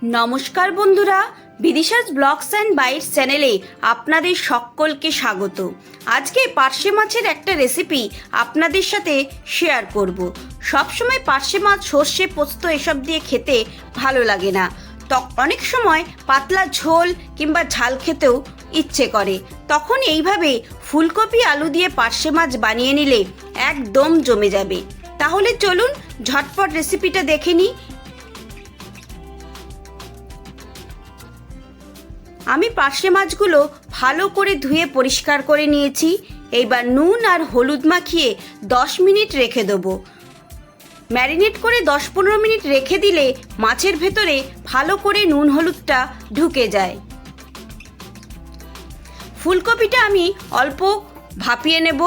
নমস্কার বন্ধুরা, বিদিশাস blogs and bytes চ্যানেলে আপনাদের সকলকে স্বাগত। আজকে পার্শে মাছের একটা রেসিপি আপনাদের সাথে শেয়ার করব। সবসময় পার্শে মাছ সর্ষে পোস্ত এসব দিয়ে খেতে ভালো লাগে না, তো অনেক সময় পাতলা ঝোল কিংবা ঝাল খেতেও ইচ্ছে করে। তখন এইভাবে ফুলকপি আলু দিয়ে পার্শে মাছ বানিয়ে নিলে একদম জমে যাবে। তাহলে চলুন ঝটপট রেসিপিটা দেখে নিই। আমি পার্শে মাছগুলো ভালো করে ধুয়ে পরিষ্কার করে নিয়েছি। এইবার নুন আর হলুদ মাখিয়ে 10 মিনিট রেখে দেবো। ম্যারিনেট করে 10-15 মিনিট রেখে দিলে মাছের ভেতরে ভালো করে নুন হলুদটা ঢুকে যায়। ফুলকপিটা আমি অল্প ভাপিয়ে নেব।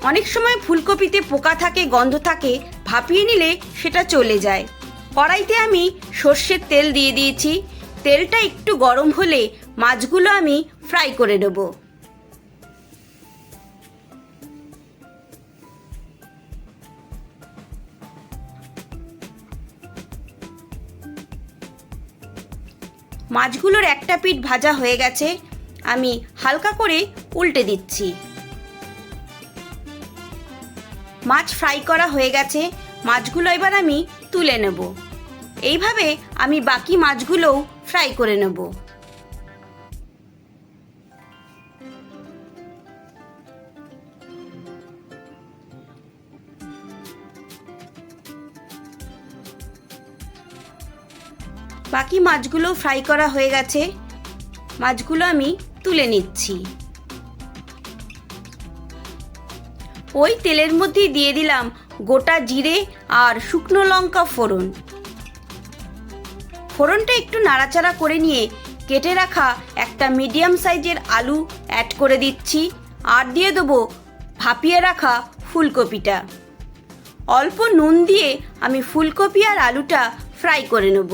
অনেক সময় ফুলকপিতে পোকা থাকে, গন্ধ থাকে, ভাপিয়ে নিলে সেটা চলে যায়। কড়াইতে আমি সর্ষের তেল দিয়ে দিয়েছি। তেলটা একটু গরম হলে মাছগুলো আমি ফ্রাই করে নেব। মাছগুলোর একটা পিঠ ভাজা হয়ে গেছে, আমি হালকা করে উল্টে দিচ্ছি। মাছ ফ্রাই করা হয়ে গেছে, মাছগুলো এবার আমি তুলে নেব। এইভাবে আমি বাকি মাছগুলোও ফ্রাই করে নেব। বাকি মাছগুলো ফ্রাই করা হয়ে গেছে, মাছগুলো আমি তুলে নিচ্ছি। ওই তেলের মধ্যেই দিয়ে দিলাম গোটা জিরে আর শুকনো লঙ্কা ফোড়ন। ফোড়নটা একটু নাড়াচাড়া করে নিয়ে কেটে রাখা একটা মিডিয়াম সাইজের আলু অ্যাড করে দিচ্ছি, আর দিয়ে দেবো ভাপিয়ে রাখা ফুলকপিটা। অল্প নুন দিয়ে আমি ফুলকপি আর আলুটা ফ্রাই করে নেব।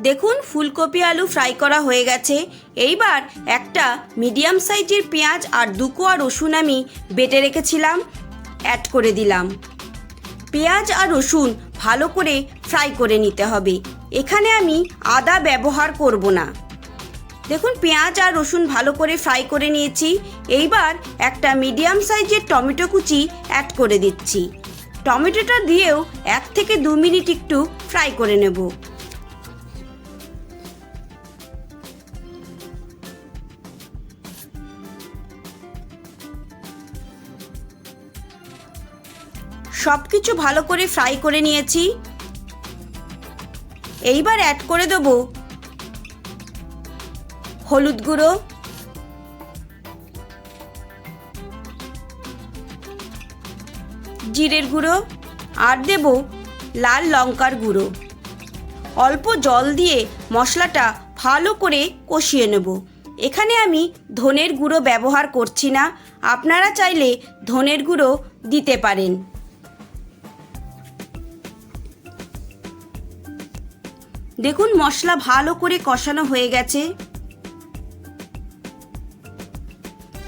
দেখুন ফুলকপি আলু ফ্রাই করা হয়ে গেছে। এইবার একটা মিডিয়াম সাইজের পেঁয়াজ আর 2 কোয়া রসুন আমি বেটে রেখেছিলাম অ্যাড করে দিলাম। পেঁয়াজ আর রসুন ভালো করে ফ্রাই করে নিতে হবে। এখানে আমি আদা ব্যবহার করব না। দেখুন পেঁয়াজ আর রসুন ভালো করে ফ্রাই করে নিয়েছি। এইবার একটা মিডিয়াম সাইজের টমেটো কুচি অ্যাড করে দিচ্ছি। টমেটোটা দিয়েও 1 থেকে 2 মিনিট একটু ফ্রাই করে নেব। সব কিছু ভালো করে ফ্রাই করে নিয়েছি। এইবার অ্যাড করে দেব হলুদ গুঁড়ো, জিরের গুঁড়ো, আর দেব লাল লঙ্কার গুঁড়ো। অল্প জল দিয়ে মশলাটা ভালো করে কষিয়ে নেব। এখানে আমি ধনের গুঁড়ো ব্যবহার করছি না, আপনারা চাইলে ধনের গুঁড়ো দিতে পারেন। দেখুন মশলা ভালো করে কষানো হয়ে গেছে।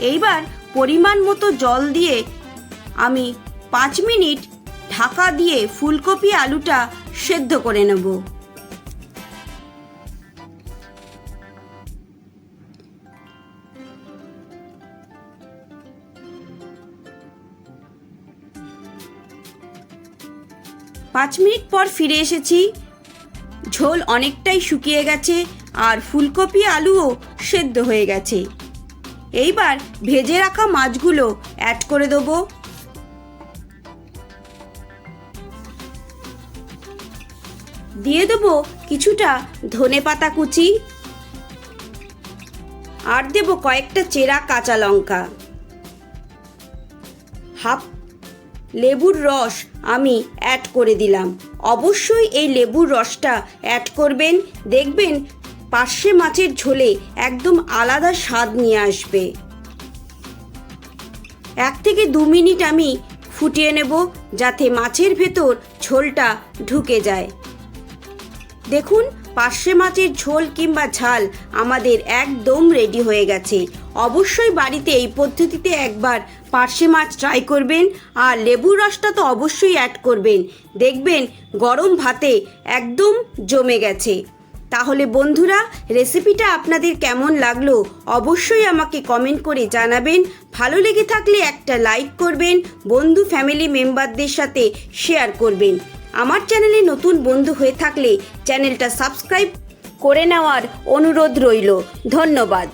এইবার পরিমাণ মতো জল দিয়ে আমি 5 মিনিট ঢাকা দিয়ে ফুলকপি আলুটা সেদ্ধ করে নেব। পাঁচ মিনিট পর ফিরে এসেছি। ঝোল অনেকটাই শুকিয়ে গেছে আর ফুলকপি আলুও সেদ্ধ হয়ে গেছে। এইবার ভেজে রাখা মাছগুলো অ্যাড করে দেবো। দিয়ে দেবো কিছুটা ধনেপাতা কুচি, আর দেবো কয়েকটা চেরা কাঁচা লঙ্কা। হাফ লেবুর রস আমি অ্যাড করে দিলাম। অবশ্যই এই লেবুর রসটা অ্যাড করবেন, দেখবেন পার্শে মাছের ঝোলে একদম আলাদা স্বাদ নিয়ে আসবে। 1 থেকে 2 মিনিট আমি ফুটিয়ে নেব, যাতে মাছের ভেতর ঝোলটা ঢুকে যায়। দেখুন পার্শে মাছের ঝোল কিংবা ঝাল আমাদের একদম রেডি হয়ে গেছে। অবশ্যই বাড়িতে এই পদ্ধতিতে একবার পার্শে মাছ ট্রাই করবেন, আর লেবুর রসটা তো অবশ্যই অ্যাড করবেন। দেখবেন গরম ভাতে একদম জমে গেছে। তাহলে বন্ধুরা, রেসিপিটা আপনাদের কেমন লাগলো অবশ্যই আমাকে কমেন্ট করে জানাবেন। ভালো লেগে থাকলে একটা লাইক করবেন, বন্ধু ফ্যামিলি মেম্বারদের সাথে শেয়ার করবেন। আমার চ্যানেলে নতুন বন্ধু হয়ে থাকলে চ্যানেলটা সাবস্ক্রাইব করে নেওয়ার অনুরোধ রইল। ধন্যবাদ।